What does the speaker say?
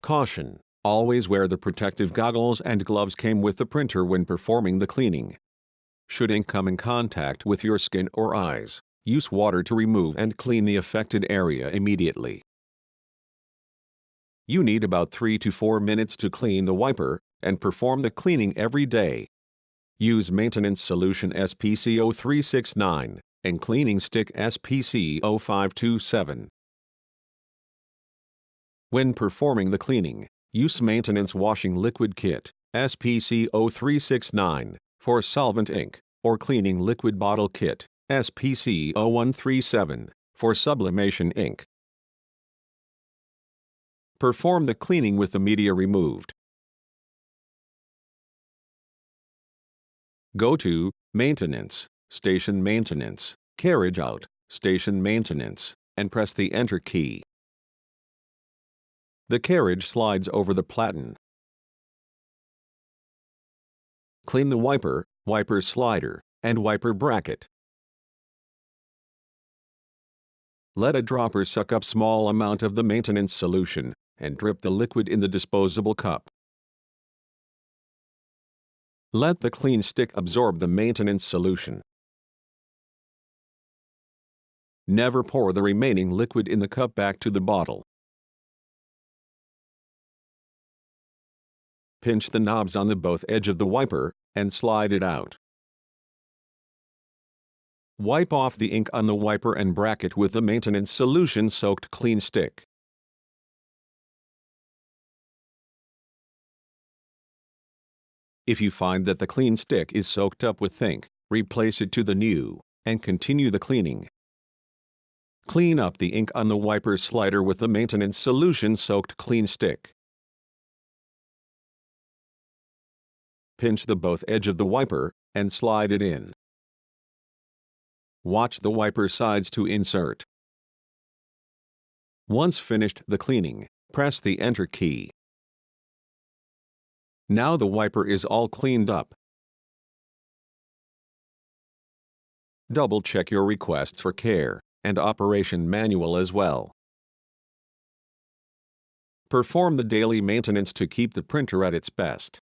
Caution: always wear the protective goggles and gloves came with the printer when performing the cleaning. Should ink come in contact with your skin or eyes, use water to remove and clean the affected area immediately. You need about 3 to 4 minutes to clean the wiper and perform the cleaning every day. Use maintenance solution SPC0369 and cleaning stick SPC0527. When performing the cleaning, use maintenance washing liquid kit SPC0369 for solvent ink or cleaning liquid bottle kit SPC0137 for sublimation ink. Perform the cleaning with the media removed. Go to Maintenance, Station Maintenance, Carriage Out, Station Maintenance, and press the Enter key. The carriage slides over the platen. Clean the wiper, wiper slider, and wiper bracket. Let a dropper suck up small amount of the maintenance solution and drip the liquid in the disposable cup. Let the clean stick absorb the maintenance solution. Never pour the remaining liquid in the cup back to the bottle. Pinch the knobs on the both edge of the wiper and slide it out. Wipe off the ink on the wiper and bracket with the maintenance solution soaked clean stick. If you find that the clean stick is soaked up with ink, replace it to the new and continue the cleaning. Clean up the ink on the wiper slider with the maintenance solution soaked clean stick. Pinch the both edge of the wiper and slide it in. Watch the wiper sides to insert. Once finished the cleaning, press the Enter key. Now the wiper is all cleaned up. Double-check your requests for care and operation manual as well. Perform the daily maintenance to keep the printer at its best.